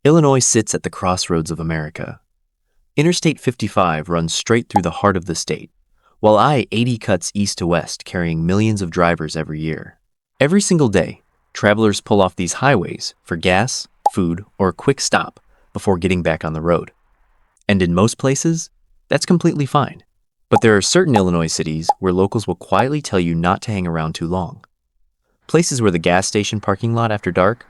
Illinois sits at the crossroads of America. Interstate 55 runs straight through the heart of the state, while I-80 cuts east to west, carrying millions of drivers every year. Every single day, travelers pull off these highways for gas, food, or a quick stop before getting back on the road. And in most places, that's completely fine. But there are certain Illinois cities where locals will quietly tell you not to hang around too long. Places where the gas station parking lot after dark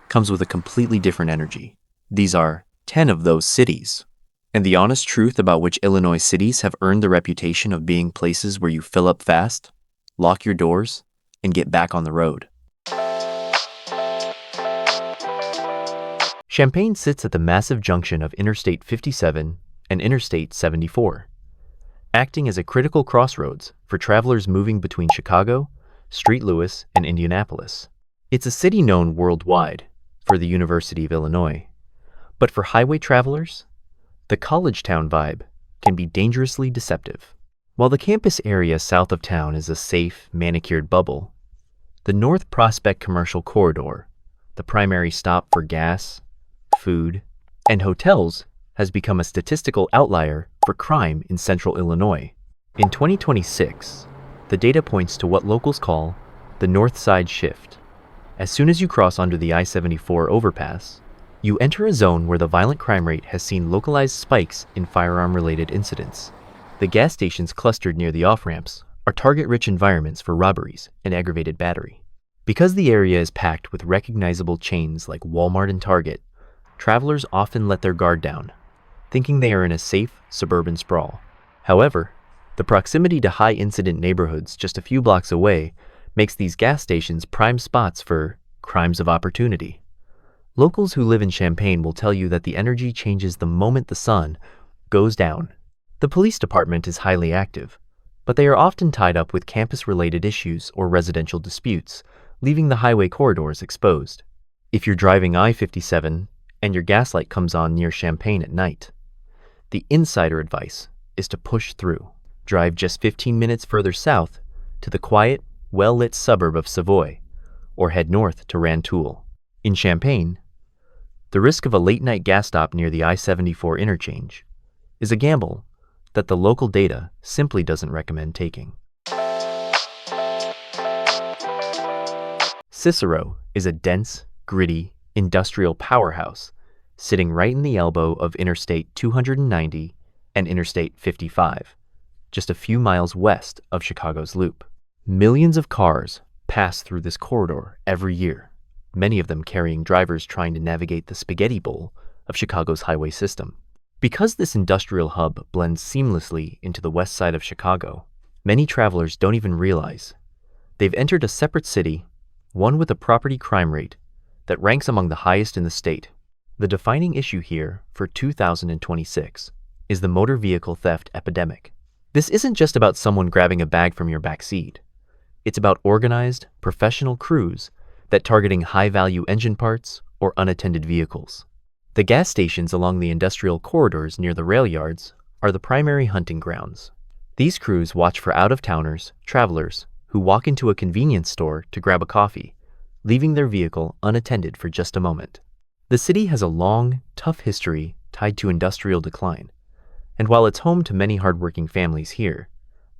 comes with a completely different energy. These are 10 of those cities. And the honest truth about which Illinois cities have earned the reputation of being places where you fill up fast, lock your doors, and get back on the road. Champaign sits at the massive junction of Interstate 57 and Interstate 74, acting as a critical crossroads for travelers moving between Chicago, St. Louis, and Indianapolis. It's a city known worldwide for the University of Illinois, but for highway travelers, the college town vibe can be dangerously deceptive. While the campus area south of town is a safe, manicured bubble, the North Prospect Commercial Corridor, the primary stop for gas, food, and hotels, has become a statistical outlier for crime in central Illinois. In 2026, the data points to what locals call the North Side Shift. As soon as you cross under the I-74 overpass, you enter a zone where the violent crime rate has seen localized spikes in firearm-related incidents. The gas stations clustered near the off-ramps are target-rich environments for robberies and aggravated battery. Because the area is packed with recognizable chains like Walmart and Target, travelers often let their guard down, thinking they are in a safe suburban sprawl. However, the proximity to high-incident neighborhoods just a few blocks away makes these gas stations prime spots for crimes of opportunity. Locals who live in Champaign will tell you that the energy changes the moment the sun goes down. The police department is highly active, but they are often tied up with campus-related issues or residential disputes, leaving the highway corridors exposed. If you're driving I-57 and your gas light comes on near Champaign at night, the insider advice is to push through. Drive just 15 minutes further south to the quiet, well-lit suburb of Savoy, or head north to Rantoul. In Champaign, the risk of a late-night gas stop near the I-74 interchange is a gamble that the local data simply doesn't recommend taking. Cicero is a dense, gritty, industrial powerhouse sitting right in the elbow of Interstate 290 and Interstate 55, just a few miles west of Chicago's Loop. Millions of cars pass through this corridor every year, many of them carrying drivers trying to navigate the spaghetti bowl of Chicago's highway system. Because this industrial hub blends seamlessly into the west side of Chicago, many travelers don't even realize they've entered a separate city, one with a property crime rate that ranks among the highest in the state. The defining issue here for 2026 is the motor vehicle theft epidemic. This isn't just about someone grabbing a bag from your back seat. It's about organized, professional crews that targeting high-value engine parts or unattended vehicles. The gas stations along the industrial corridors near the rail yards are the primary hunting grounds. These crews watch for out-of-towners, travelers, who walk into a convenience store to grab a coffee, leaving their vehicle unattended for just a moment. The city has a long, tough history tied to industrial decline, and while it's home to many hardworking families here,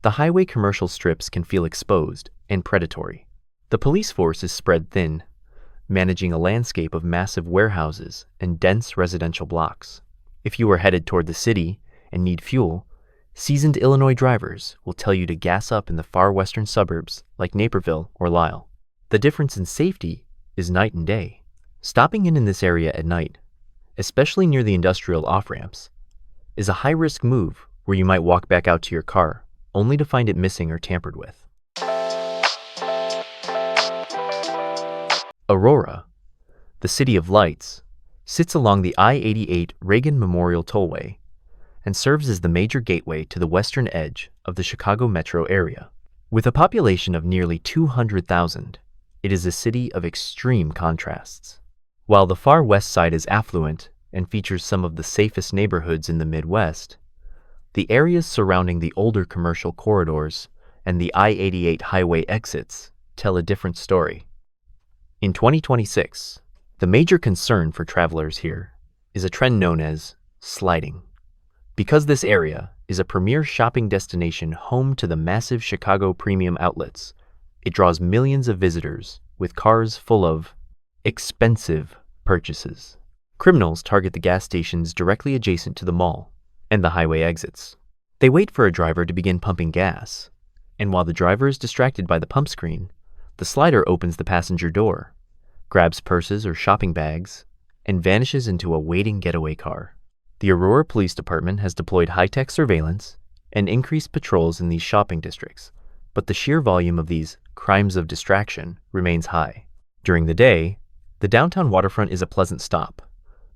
the highway commercial strips can feel exposed and predatory. The police force is spread thin, managing a landscape of massive warehouses and dense residential blocks. If you are headed toward the city and need fuel, seasoned Illinois drivers will tell you to gas up in the far western suburbs like Naperville or Lisle. The difference in safety is night and day. Stopping in this area at night, especially near the industrial off-ramps, is a high-risk move where you might walk back out to your car only to find it missing or tampered with. Aurora, the City of Lights, sits along the I-88 Reagan Memorial Tollway and serves as the major gateway to the western edge of the Chicago metro area. With a population of nearly 200,000, it is a city of extreme contrasts. While the far west side is affluent and features some of the safest neighborhoods in the Midwest, the areas surrounding the older commercial corridors and the I-88 highway exits tell a different story. In 2026, the major concern for travelers here is a trend known as sliding. Because this area is a premier shopping destination home to the massive Chicago premium outlets, it draws millions of visitors with cars full of expensive purchases. Criminals target the gas stations directly adjacent to the mall and the highway exits. They wait for a driver to begin pumping gas, and while the driver is distracted by the pump screen, the slider opens the passenger door, grabs purses or shopping bags, and vanishes into a waiting getaway car. The Aurora Police Department has deployed high-tech surveillance and increased patrols in these shopping districts, but the sheer volume of these crimes of distraction remains high. During the day, the downtown waterfront is a pleasant stop,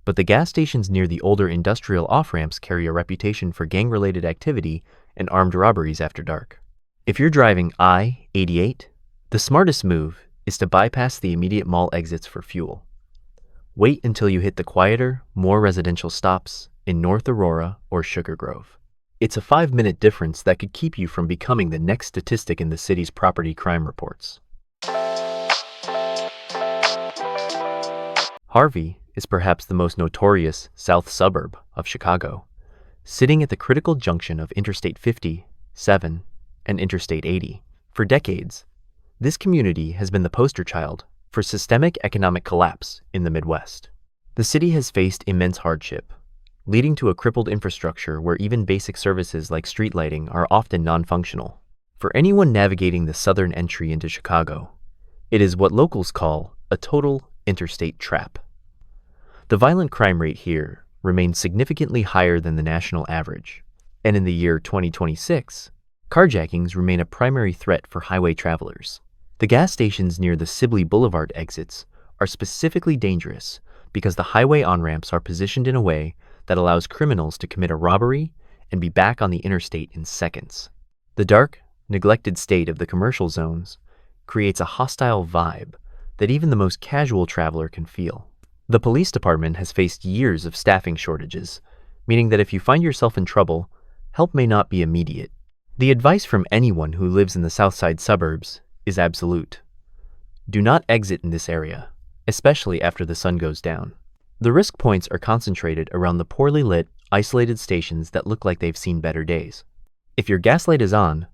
but the gas stations near the older industrial off-ramps carry a reputation for gang-related activity and armed robberies after dark. If you're driving I-88, the smartest move is to bypass the immediate mall exits for fuel. Wait until you hit the quieter, more residential stops in North Aurora or Sugar Grove. It's a 5-minute difference that could keep you from becoming the next statistic in the city's property crime reports. Harvey is perhaps the most notorious south suburb of Chicago, sitting at the critical junction of Interstate 50, 7, and Interstate 80. For decades, this community has been the poster child for systemic economic collapse in the Midwest. The city has faced immense hardship, leading to a crippled infrastructure where even basic services like street lighting are often non-functional. For anyone navigating the southern entry into Chicago, it is what locals call a total interstate trap. The violent crime rate here remains significantly higher than the national average, and in the year 2026, carjackings remain a primary threat for highway travelers. The gas stations near the Sibley Boulevard exits are specifically dangerous because the highway on-ramps are positioned in a way that allows criminals to commit a robbery and be back on the interstate in seconds. The dark, neglected state of the commercial zones creates a hostile vibe that even the most casual traveler can feel. The police department has faced years of staffing shortages, meaning that if you find yourself in trouble, help may not be immediate. The advice from anyone who lives in the south side suburbs is absolute. Do not exit in this area, especially after the sun goes down. The risk points are concentrated around the poorly lit, isolated stations that look like they've seen better days. If your gas light is on,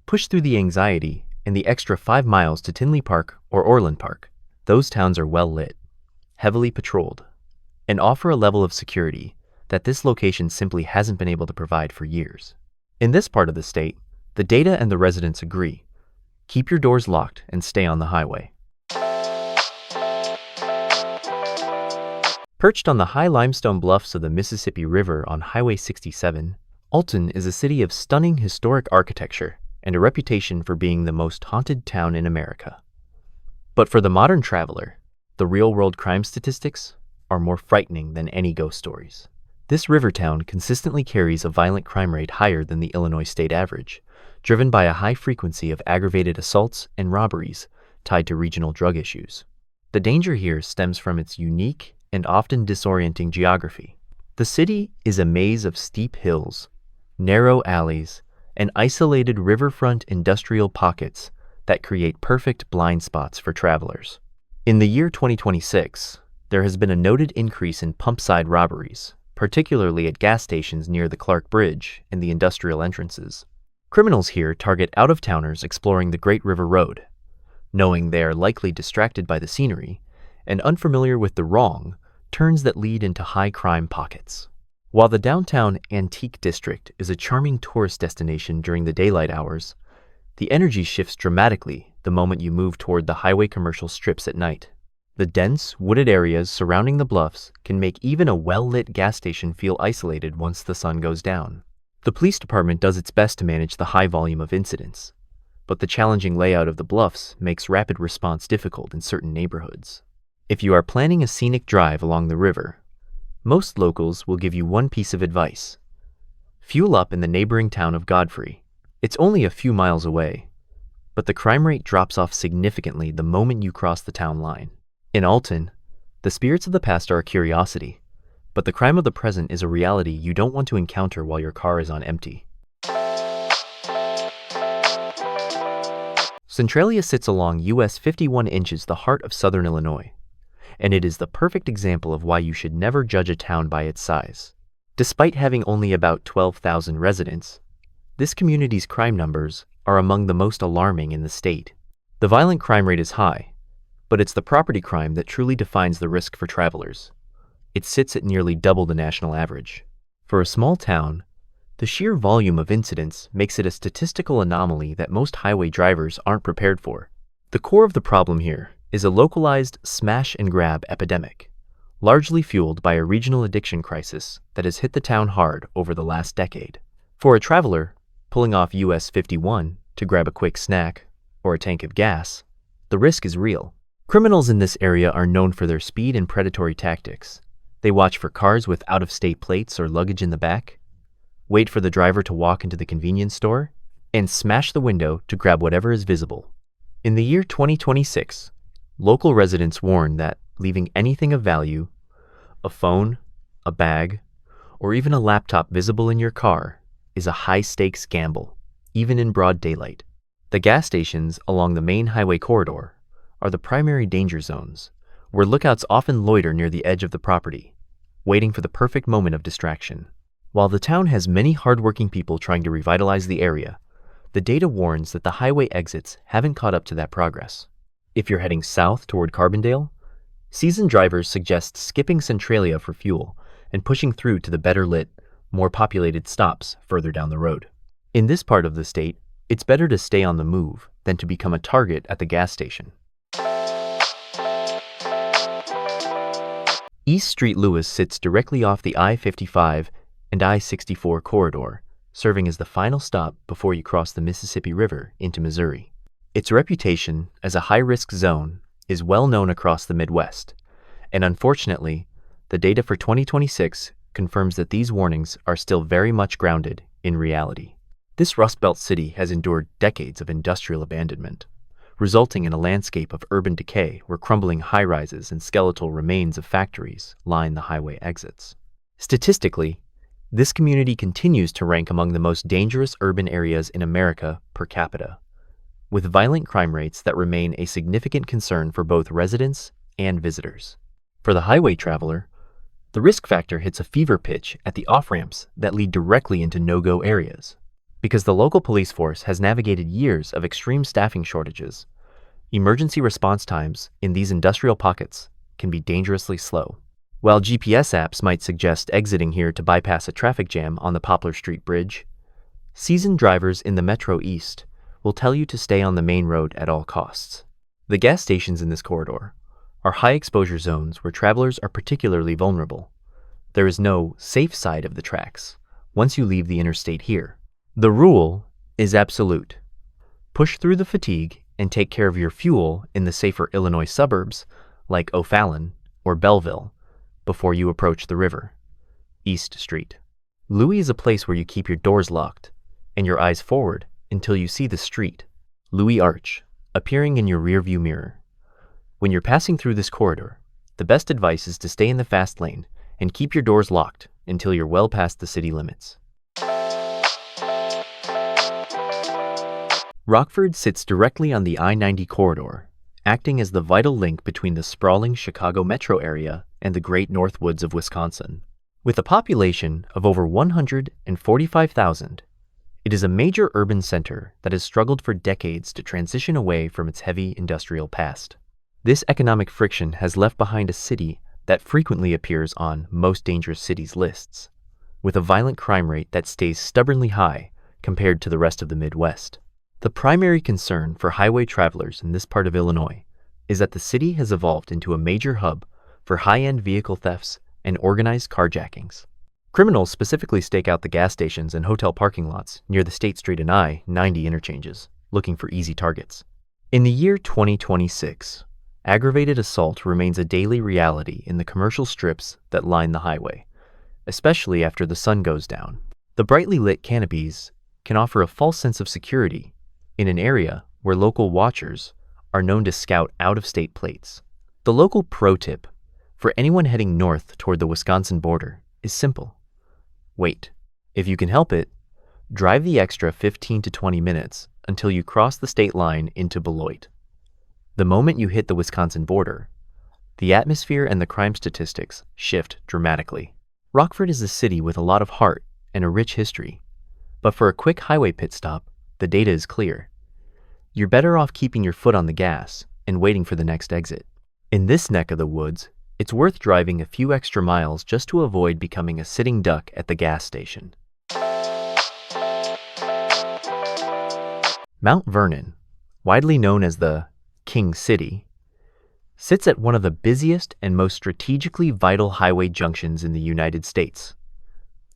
push through the anxiety and the extra 5 miles to Tinley Park or Orland Park. Those towns are well lit, heavily patrolled, and offer a level of security that this location simply hasn't been able to provide for years. In this part of the state, the data and the residents agree. Keep your doors locked and stay on the highway. Perched on the high limestone bluffs of the Mississippi River on Highway 67, Alton is a city of stunning historic architecture and a reputation for being the most haunted town in America. But for the modern traveler, the real-world crime statistics are more frightening than any ghost stories. This river town consistently carries a violent crime rate higher than the Illinois state average, driven by a high frequency of aggravated assaults and robberies tied to regional drug issues. The danger here stems from its unique and often disorienting geography. The city is a maze of steep hills, narrow alleys, and isolated riverfront industrial pockets that create perfect blind spots for travelers. In the year 2026, there has been a noted increase in pump-side robberies, particularly at gas stations near the Clark Bridge and the industrial entrances. Criminals here target out-of-towners exploring the Great River Road, knowing they are likely distracted by the scenery and unfamiliar with the wrong turns that lead into high-crime pockets. While the downtown Antique District is a charming tourist destination during the daylight hours, the energy shifts dramatically the moment you move toward the highway commercial strips at night. The dense, wooded areas surrounding the bluffs can make even a well-lit gas station feel isolated once the sun goes down. The police department does its best to manage the high volume of incidents, but the challenging layout of the bluffs makes rapid response difficult in certain neighborhoods. If you are planning a scenic drive along the river, most locals will give you one piece of advice. Fuel up in the neighboring town of Godfrey. It's only a few miles away, but the crime rate drops off significantly the moment you cross the town line. In Alton, the spirits of the past are a curiosity, but the crime of the present is a reality you don't want to encounter while your car is on empty. Centralia sits along US 51 inches the heart of southern Illinois, and it is the perfect example of why you should never judge a town by its size. Despite having only about 12,000 residents, this community's crime numbers are among the most alarming in the state. The violent crime rate is high, but it's the property crime that truly defines the risk for travelers. It sits at nearly double the national average. For a small town, the sheer volume of incidents makes it a statistical anomaly that most highway drivers aren't prepared for. The core of the problem here is a localized smash-and-grab epidemic, largely fueled by a regional addiction crisis that has hit the town hard over the last decade. For a traveler pulling off US 51 to grab a quick snack or a tank of gas, the risk is real. Criminals in this area are known for their speed and predatory tactics. They watch for cars with out-of-state plates or luggage in the back, wait for the driver to walk into the convenience store, and smash the window to grab whatever is visible. In the year 2026, local residents warn that leaving anything of value, a phone, a bag, or even a laptop visible in your car is a high-stakes gamble, even in broad daylight. The gas stations along the main highway corridor are the primary danger zones, where lookouts often loiter near the edge of the property, waiting for the perfect moment of distraction. While the town has many hardworking people trying to revitalize the area, the data warns that the highway exits haven't caught up to that progress. If you're heading south toward Carbondale, seasoned drivers suggest skipping Centralia for fuel and pushing through to the better-lit, more populated stops further down the road. In this part of the state, it's better to stay on the move than to become a target at the gas station. East Street Lewis sits directly off the I-55 and I-64 corridor, serving as the final stop before you cross the Mississippi River into Missouri. Its reputation as a high-risk zone is well known across the Midwest, and unfortunately, the data for 2026 confirms that these warnings are still very much grounded in reality. This Rust Belt city has endured decades of industrial abandonment, resulting in a landscape of urban decay where crumbling high-rises and skeletal remains of factories line the highway exits. Statistically, this community continues to rank among the most dangerous urban areas in America per capita, with violent crime rates that remain a significant concern for both residents and visitors. For the highway traveler, the risk factor hits a fever pitch at the off-ramps that lead directly into no-go areas. Because the local police force has navigated years of extreme staffing shortages, emergency response times in these industrial pockets can be dangerously slow. While GPS apps might suggest exiting here to bypass a traffic jam on the Poplar Street Bridge, seasoned drivers in the Metro East will tell you to stay on the main road at all costs. The gas stations in this corridor are high-exposure zones where travelers are particularly vulnerable. There is no safe side of the tracks once you leave the interstate here. The rule is absolute. Push through the fatigue and take care of your fuel in the safer Illinois suburbs like O'Fallon or Belleville before you approach the river. East Street. Louis is a place where you keep your doors locked and your eyes forward until you see the street, Louis Arch, appearing in your rearview mirror. When you're passing through this corridor, the best advice is to stay in the fast lane and keep your doors locked until you're well past the city limits. Rockford sits directly on the I-90 corridor, acting as the vital link between the sprawling Chicago metro area and the great North Woods of Wisconsin. With a population of over 145,000, it is a major urban center that has struggled for decades to transition away from its heavy industrial past. This economic friction has left behind a city that frequently appears on most dangerous cities lists, with a violent crime rate that stays stubbornly high compared to the rest of the Midwest. The primary concern for highway travelers in this part of Illinois is that the city has evolved into a major hub for high-end vehicle thefts and organized carjackings. Criminals specifically stake out the gas stations and hotel parking lots near the State Street and I-90 interchanges, looking for easy targets. In the year 2026, aggravated assault remains a daily reality in the commercial strips that line the highway, especially after the sun goes down. The brightly lit canopies can offer a false sense of security in an area where local watchers are known to scout out-of-state plates. The local pro tip for anyone heading north toward the Wisconsin border is simple. Wait. If you can help it, drive the extra 15 to 20 minutes until you cross the state line into Beloit. The moment you hit the Wisconsin border, the atmosphere and the crime statistics shift dramatically. Rockford is a city with a lot of heart and a rich history, but for a quick highway pit stop, the data is clear. You're better off keeping your foot on the gas and waiting for the next exit. In this neck of the woods, it's worth driving a few extra miles just to avoid becoming a sitting duck at the gas station. Mount Vernon, widely known as the King City, sits at one of the busiest and most strategically vital highway junctions in the United States,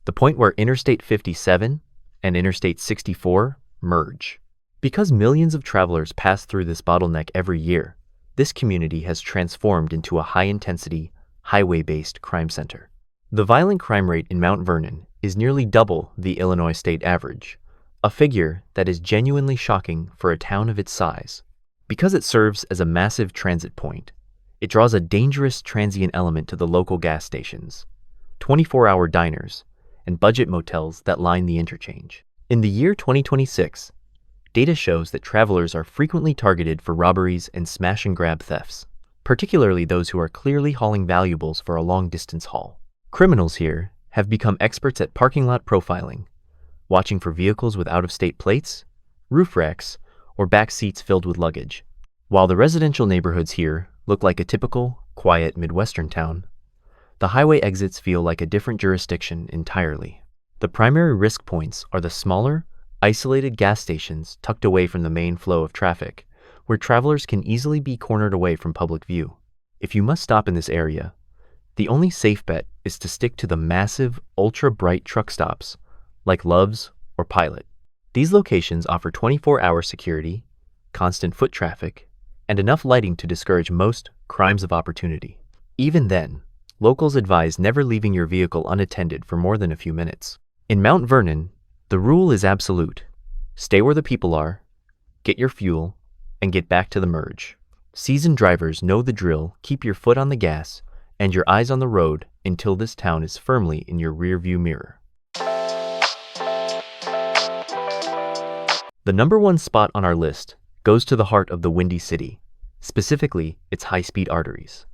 the point where Interstate 57 and Interstate 64 merge. Because millions of travelers pass through this bottleneck every year, this community has transformed into a high-intensity, highway-based crime center. The violent crime rate in Mount Vernon is nearly double the Illinois state average, a figure that is genuinely shocking for a town of its size. Because it serves as a massive transit point, it draws a dangerous transient element to the local gas stations, 24-hour diners, and budget motels that line the interchange. In the year 2026, data shows that travelers are frequently targeted for robberies and smash-and-grab thefts, particularly those who are clearly hauling valuables for a long-distance haul. Criminals here have become experts at parking lot profiling, watching for vehicles with out-of-state plates, roof racks, or back seats filled with luggage. While the residential neighborhoods here look like a typical, quiet Midwestern town, the highway exits feel like a different jurisdiction entirely. The primary risk points are the smaller, isolated gas stations tucked away from the main flow of traffic, where travelers can easily be cornered away from public view. If you must stop in this area, the only safe bet is to stick to the massive, ultra-bright truck stops, like Love's or Pilot. These locations offer 24-hour security, constant foot traffic, and enough lighting to discourage most crimes of opportunity. Even then, locals advise never leaving your vehicle unattended for more than a few minutes. In Mount Vernon, the rule is absolute. Stay where the people are, get your fuel, and get back to the merge. Seasoned drivers know the drill. Keep your foot on the gas and your eyes on the road until this town is firmly in your rearview mirror. The number one spot on our list goes to the heart of the Windy City, specifically its high-speed arteries,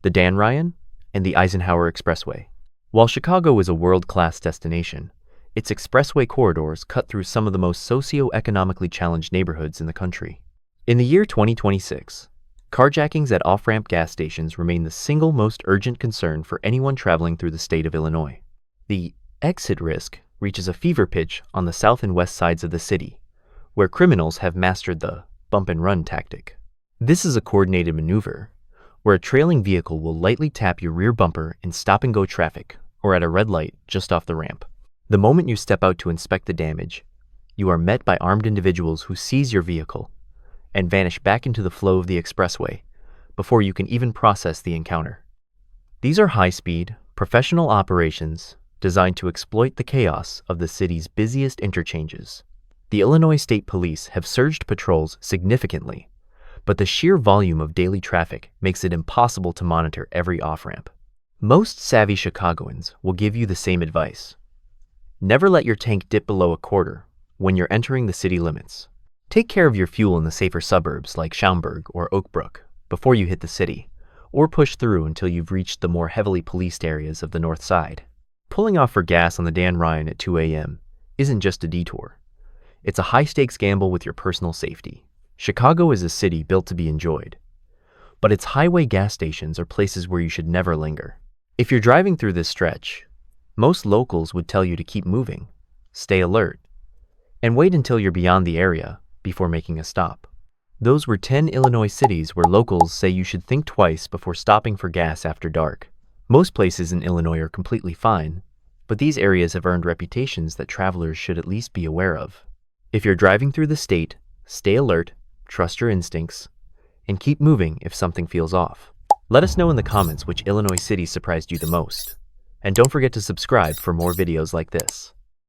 the Dan Ryan and the Eisenhower Expressway. While Chicago is a world-class destination, its expressway corridors cut through some of the most socio-economically challenged neighborhoods in the country. In the year 2026, carjackings at off-ramp gas stations remain the single most urgent concern for anyone traveling through the state of Illinois. The exit risk reaches a fever pitch on the south and west sides of the city, where criminals have mastered the bump-and-run tactic. This is a coordinated maneuver, where a trailing vehicle will lightly tap your rear bumper in stop-and-go traffic or at a red light just off the ramp. The moment you step out to inspect the damage, you are met by armed individuals who seize your vehicle and vanish back into the flow of the expressway before you can even process the encounter. These are high-speed, professional operations designed to exploit the chaos of the city's busiest interchanges. The Illinois State Police have surged patrols significantly, but the sheer volume of daily traffic makes it impossible to monitor every off-ramp. Most savvy Chicagoans will give you the same advice. Never let your tank dip below a quarter when you're entering the city limits. Take care of your fuel in the safer suburbs like Schaumburg or Oak Brook before you hit the city, or push through until you've reached the more heavily policed areas of the north side. Pulling off for gas on the Dan Ryan at 2 a.m. isn't just a detour. It's a high-stakes gamble with your personal safety. Chicago is a city built to be enjoyed, but its highway gas stations are places where you should never linger. If you're driving through this stretch, most locals would tell you to keep moving, stay alert, and wait until you're beyond the area before making a stop. Those were 10 Illinois cities where locals say you should think twice before stopping for gas after dark. Most places in Illinois are completely fine, but these areas have earned reputations that travelers should at least be aware of. If you're driving through the state, stay alert, trust your instincts, and keep moving if something feels off. Let us know in the comments which Illinois city surprised you the most. And don't forget to subscribe for more videos like this.